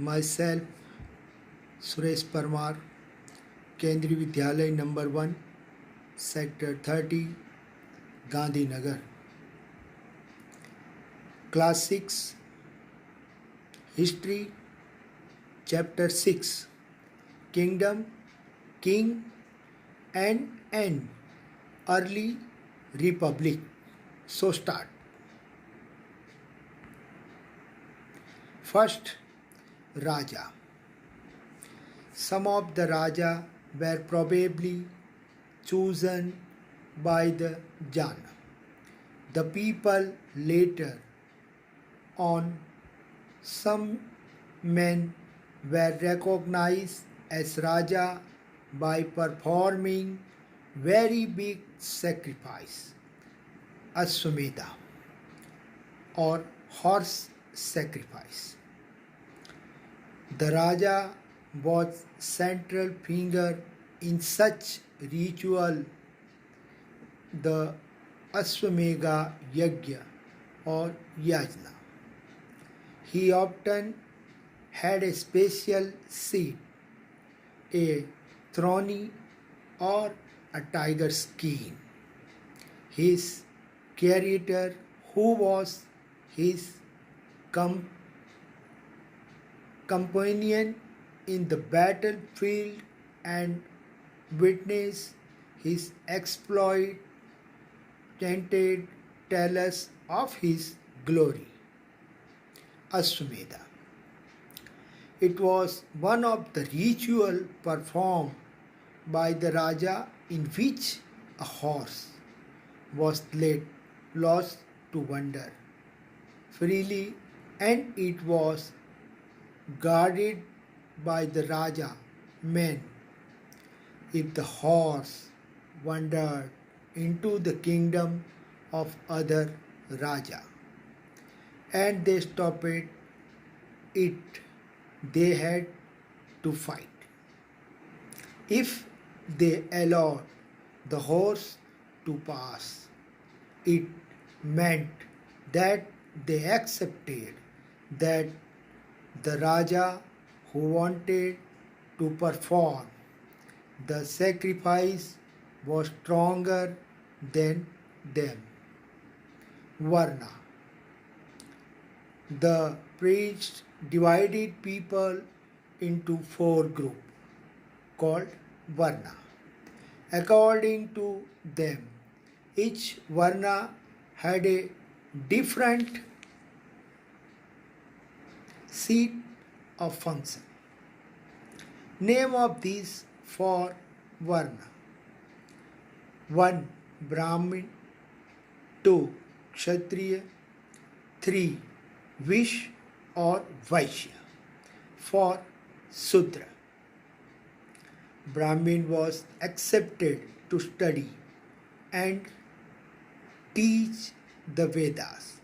myself Suresh Parmar, Kendriya Vidyalaya number 1, Sector 30, Gandhinagar. Class 6, History, Chapter 6, Kingdom, King and End, Early Republic. So start. First, Raja. Some of the Raja were probably chosen by the Jana. The people later on, some men were recognized as Raja by performing very big sacrifice, Ashwamedha, or horse sacrifice. The Raja was central figure in such ritual, the Ashwamedha Yajna or Yajna. He often had a special seat, a throne or a tiger skin. His charioteer, who was his companion in the battlefield and witnessed his exploit, chanted, tell us of his glory. Ashwamedha. It was one of the ritual performed by the Raja in which a horse was let loose to wander freely, and it was guarded by the Raja men. If the horse wandered into the kingdom of other Raja and they stopped it, they had to fight. If they allowed the horse to pass, it meant that they accepted that the Raja who wanted to perform the sacrifice was stronger than them. Varna. The priest divided people into 4 groups called Varna. According to them, each Varna had a different seat of function. Name of these 4 Varna: 1. Brahmin, 2. Kshatriya, 3. Vishya or Vaishya, 4. Sudra. Brahmin was accepted to study and teach the Vedas,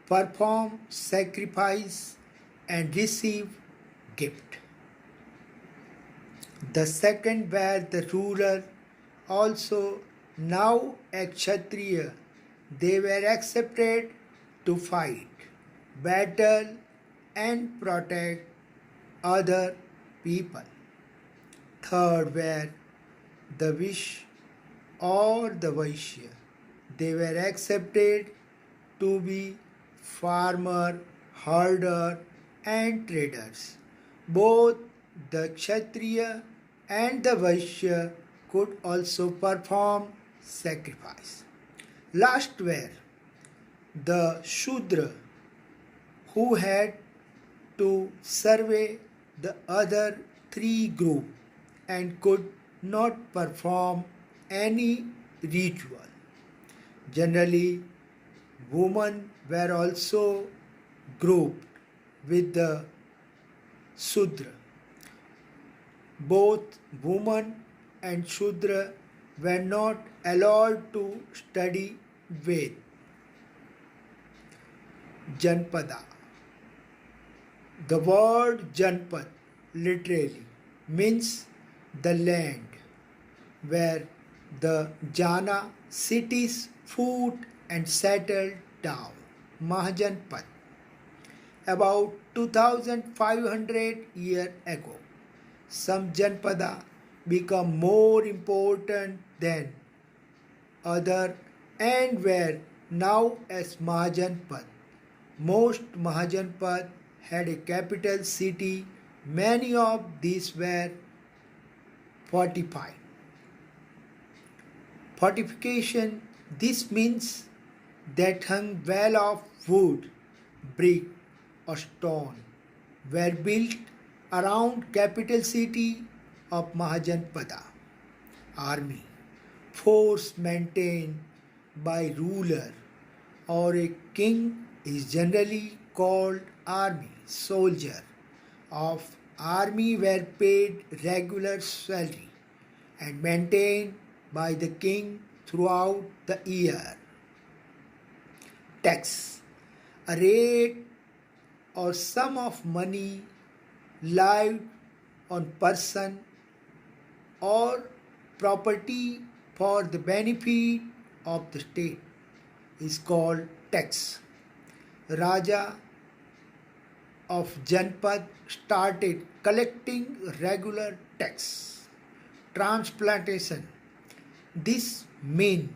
perform sacrifice and receive gift. The second were the ruler, also now a Kshatriya. They were accepted to fight, battle and protect other people. Third were the Vishya or the Vaishya. They were accepted to be farmer, herder and traders. Both the Kshatriya and the Vaishya could also perform sacrifice. Last were the Shudra, who had to survey the other 3 groups and could not perform any ritual. Generally, women were also grouped with the Shudra. Both women and Shudra were not allowed to study Ved. Janpada. The word Janpad literally means the land where the Jana cities fought and settled down. Mahajanpad. About 2500 years ago. Some Janpada become more important than other and were now as Mahajanpad. Most Mahajanpad had a capital city. Many of these were fortified. Fortification, this means that hung wall of wood, brick or stone were built around capital city of Mahajanpada. Army, force maintained by ruler or a king is generally called army. Soldier of army were paid regular salary and maintained by the king throughout the year. Tax, a rate or sum of money levied on person or property for the benefit of the state, is called tax. Raja of Janpad started collecting regular tax. Transplantation, this means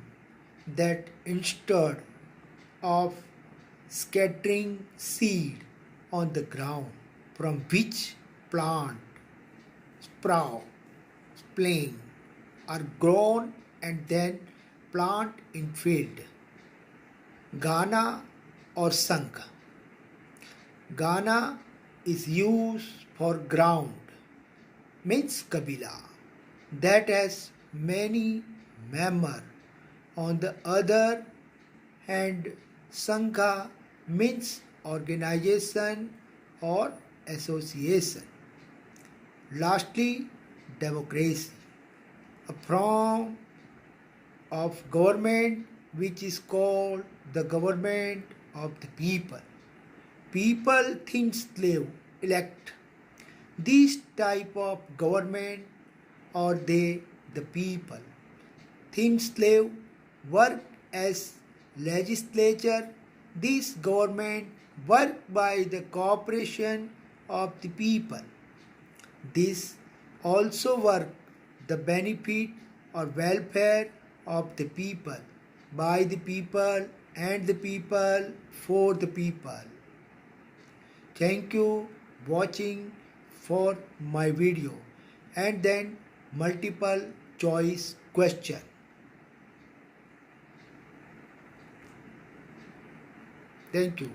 that instead of scattering seed on the ground from which plant, sprout, spring are grown and then plant in field. Gana or Sangha. Gana is used for ground, means Kabila, that has many members. On the other hand, Sangha means organization or association. Lastly, democracy, a form of government which is called the government of the people. People think slave elect this type of government or they the people. Think slave work as legislature. This government work by the cooperation of the people. This also work the benefit or welfare of the people, by the people and the people for the people. Thank you watching for my video and then multiple choice question. Thank you.